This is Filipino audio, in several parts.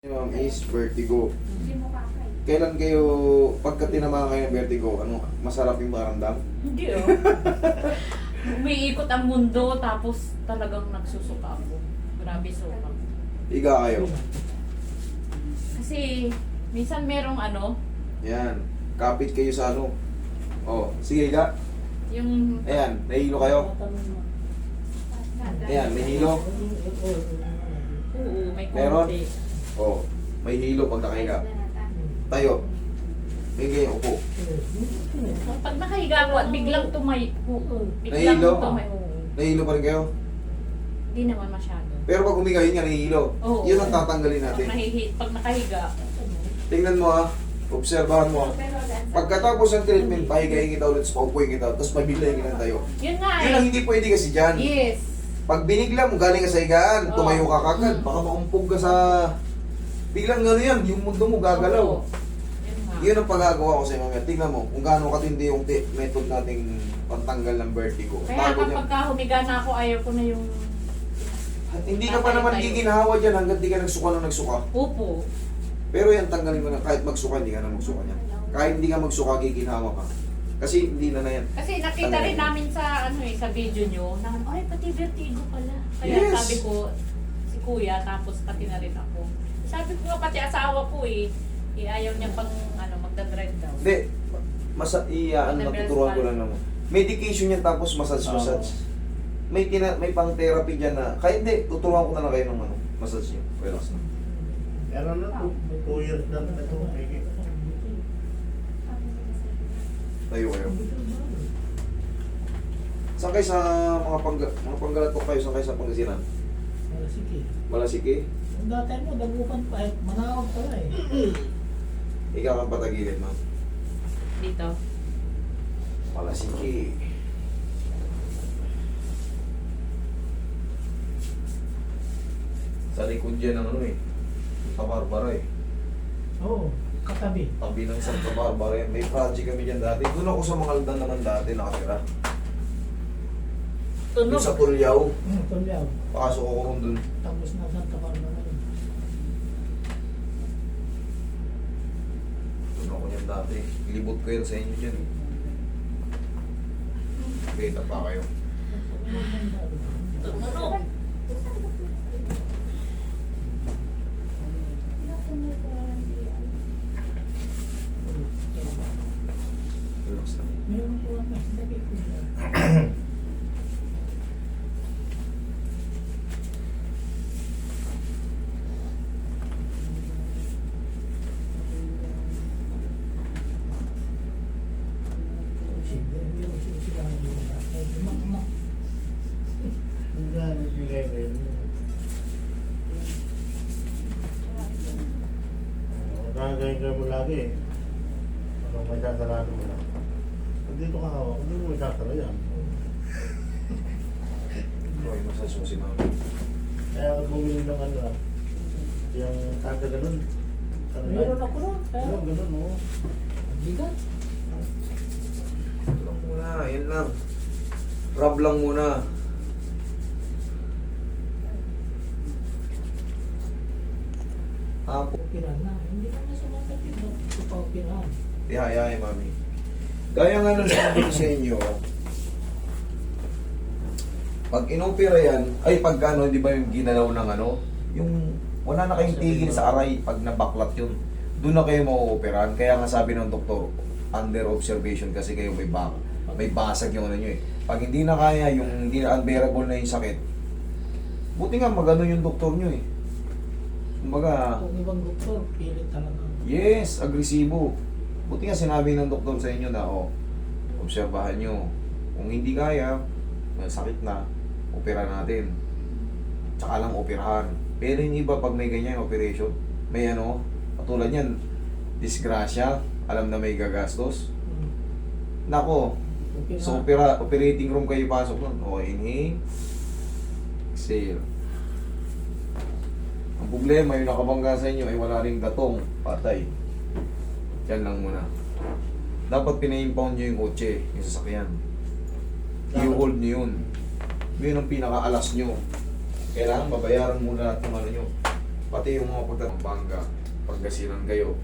Ma'am is vertigo. Hindi mo kakay. Kailan kayo, pagka tinamaan kayo ng vertigo, ano, masarap yung maramdam? Hindi oh. Umiikot ang mundo tapos talagang nagsusuka ako. Grabe suka. Higa kayo. Kasi minsan merong ano, Yan. Kapit kayo sa ano. Oh, sige, higa. yung... Ayan, nahilo kayo. Ayan, may hilo. Oo, may Meron? konti. Oh, may hilo pag nakahiga. Tayo. Hingay, upo. Pag nakahiga ako at biglang biglang Nahilo? tumayo. Nahilo pa rin kayo. Hindi naman masyado. Pero pag humiga, yun nga, nahihilo. Oo. Yun ang tatanggalin natin. Pag nakahiga, Tingnan mo ha. Obserbahan mo ha. Pagkatapos ng treatment, pahigayin kita ulit, paupuin kita, tapos pabiglayin kita tayo. yun nga Yun ang hindi pwede kasi dyan. Yes. Pag binigla mo, galing ka sa higaan, Oo. tumayo ka kagad, baka maumpog ka sa... Biglang gano'n yan, yung mundo mo gagalaw. Oo. Yun nga. Yun ang pagagawa ko sa inyo. Tingnan mo, kung gaano katindi yung method nating pantanggal ng vertigo. Kaya Bago niyan. kapag humiga na ako, ayaw ko na yung... Hindi ka pa naman giginhawa dyan hanggang di ka nagsuka ng nagsuka. Upo. Pero yan, tanggalin mo na. Kahit magsuka, hindi ka na magsuka niyan. Kahit hindi ka magsuka, giginhawa ka. Kasi hindi na yan. Kasi nakita rin namin sa sa video nyo na ay pati vertigo pala. Kaya Yes. sabi ko si kuya tapos pati na rin ako. Sabi ko nga pati asawa ko ayaw niya pang magda-dread daw. Hindi. Natuturuan ko lang naman. Medication yan tapos massage. May pang therapy dyan na, kahit hindi, tuturuan ko na lang kayo ng massage nyo. Relax na. Pero na, 2 years na ito. Tayo kayo. Saan kayo sa mga panggalatok kayo? Saan kayo sa Pangasinan? Sige. Malasiki? Ang dati mo, dagupan pa eh. Manawag pala eh. Ikaw ang patagilid, ma'am. Dito. Malasiki. Sa likod dyan ng Santa Barbara Oo, katabi. Tabi ng Santa Barbara yan. May project kami dyan dati. Doon ako sa Mangaldan naman dati nakatira. Doon Tunog. sa Tulyaw. Tulyaw. Pasok ako ron doon. Tapos na Santa Barbara rin. Doon ako yan dati. Libot ko yan sa inyo dyan. Beta pa kayo. Tunog. Relax na. Meron po ang lagi ko siya. Gagawin mo lagi eh. Anong may sasarado mo lang. Pag dito ka hawak, hindi mo may sasara yan. Okay, massage mo si mama. Kaya ako bumili ng yung taga ganun. Meron ako nun. Ganun, ganun, oo. Bigat. Ito lang muna. Yan lang. Rub lang muna. Apo. Opera na. Hindi ka na sumakapit. Ito pa opera. Ihayay, mami. Gaya nga nung sabi ko sa inyo, pag inopera yan, ay pag ano, di ba yung ginalaw ng yung wala na kayong tigil sa aray pag nabaklat yun. Doon na kayo mauoperahan. Kaya nga sabi ng doktor, under observation kasi kayo may basag yung nyo eh. Pag hindi na kaya, yung hindi na unbearable na yung sakit, buti nga magano yung doktor nyo eh. Kumbaga, Kung ibang doktor, pilit talaga. yes, agresibo. Buti nga sinabi ng doktor sa inyo na, obserbahan nyo. Kung hindi kaya, may sakit na, opera natin. Tsaka lang operahan. Pero yung iba, pag may ganyan operation, may katulad yan, disgrasya, alam na may gagastos. Nako, so operating room kayo pasok nun. Okay, inhale, exhale. Ang problema, yung nakabangga sa inyo ay wala ring datong, patay. Yan lang muna. Dapat pina-impound nyo yung kotse, yung sasakyan. I-hold nyo yun. Yun ang pinaka-alas nyo. Kailangan babayaran muna lahat ng nyo. Pati yung mga pagtatambangga, pagkasinan kayo.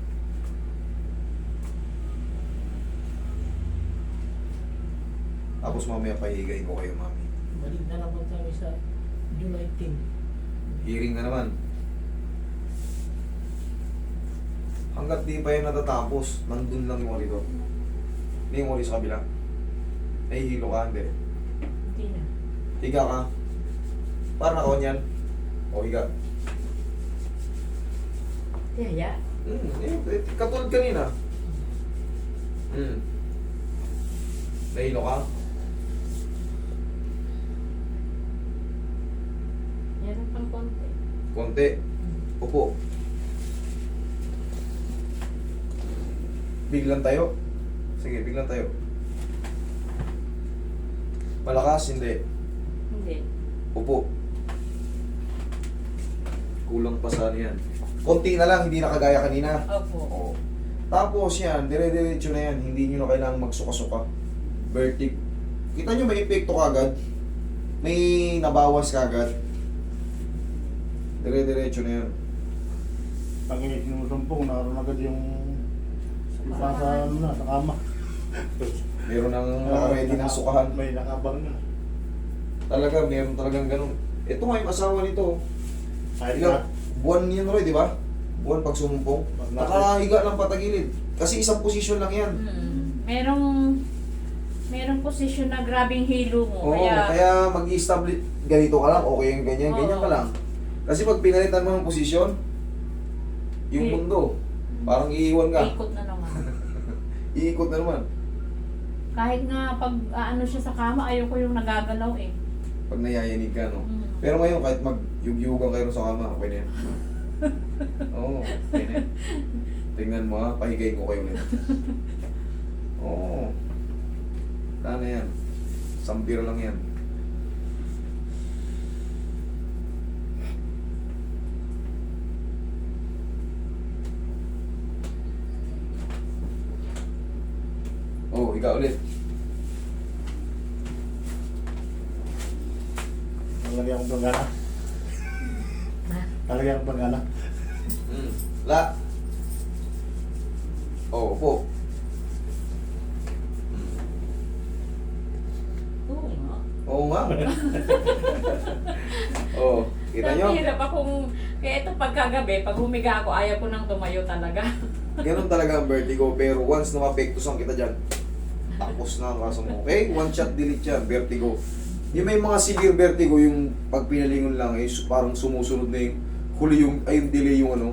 Tapos mamaya pahigayin ko kayo, mami. Balik na naman kami sa July 10. Hearing na naman. Hanggat di pa yan natatapos, nandun lang yung monitor. Hindi yung monitor sa kabila. Nahihilo ka, hindi. Hindi na. Higa ka. Para nakawan yan. O, higa. Yaya. Katulad kanina. Nahilo ka? Meron pang konti. Konti. Upo. Biglang tayo. Sige, biglang tayo. Malakas, hindi. Hindi. Upo. Kulang pa sa ano yan. Konti na lang, hindi na kagaya kanina. Opo. Oo. Tapos yan, dire-diretso na yan. Hindi nyo na kailangang magsuka-suka. Vertic. Kita nyo may epekto kagad. May nabawas kagad. Dire-diretso na yan. Pag sinusumpong, naroon agad yung sa kama. Meron nang nakaready ng sukahan. May nakabang na. Talaga, meron talagang ganun. Ito nga yung asawa nito. Kahit Ilang buwan yun, Roy, di ba? Buwan pag sumumpong. Nakahiga lang patagilid. Kasi isang posisyon lang yan. Merong posisyon na grabing hilo mo. Oo, kaya mag-establish ganito ka lang, okay yung ganyan, Oo. ganyan ka lang. Kasi pag pinalitan mo ng posisyon, yung Eh. mundo, parang iiwan ka. Ikot na naman. Iikot na naman. Kahit nga pag ano siya sa kama, ayoko yung nagagalaw eh. Pag nayayanig ka, no? Mm. Pero ngayon, kahit mag-yugyugan kayo sa kama, okay na yan. Oo, okay na yan. Tingnan mo ha, pahigayin ko kayo ulit. Oo. Kaya na yan. Sampira lang yan. Oh, ikaw ulit. Talagyan akong pagana. Ha? Talagyan akong pagana. La. Oh, upo. Oo nga. Oo nga. Oh, kita nyo? Hirap akong, kaya ito pagkagabi, pag humiga ako, ayaw ko nang tumayo talaga. Ganun talaga ang vertigo. Pero once na mapektusan kita dyan, tapos na ang kaso mo. Okay? One shot delete yan, vertigo. Yung may mga severe vertigo, yung pag pinalingon lang, parang sumusunod na yung huli yung, ay yung delay yung ano,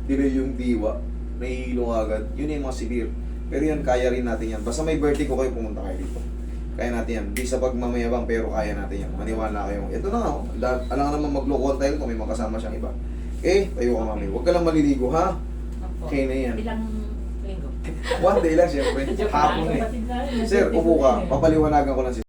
delay yung diwa, nahihilo agad. Yun yung mga severe. Pero yan, kaya rin natin yan. Basta may vertigo kayo, pumunta kayo dito. Kaya natin yan. Di sa pagmamayabang, pero kaya natin yan. Maniwala kayo. Ito na nga, oh. Alam naman mag-local tayo kung may makasama siyang iba. Okay? Tayo ka, mami. Huwag ka lang maliligo, ha? Opo. Okay na yan. Ilang linggo. One day lang, siyempre. Joke Hapon lang. eh. Kapatid na rin, Sir, upo ka. eh. Papaliwanagan ko lang si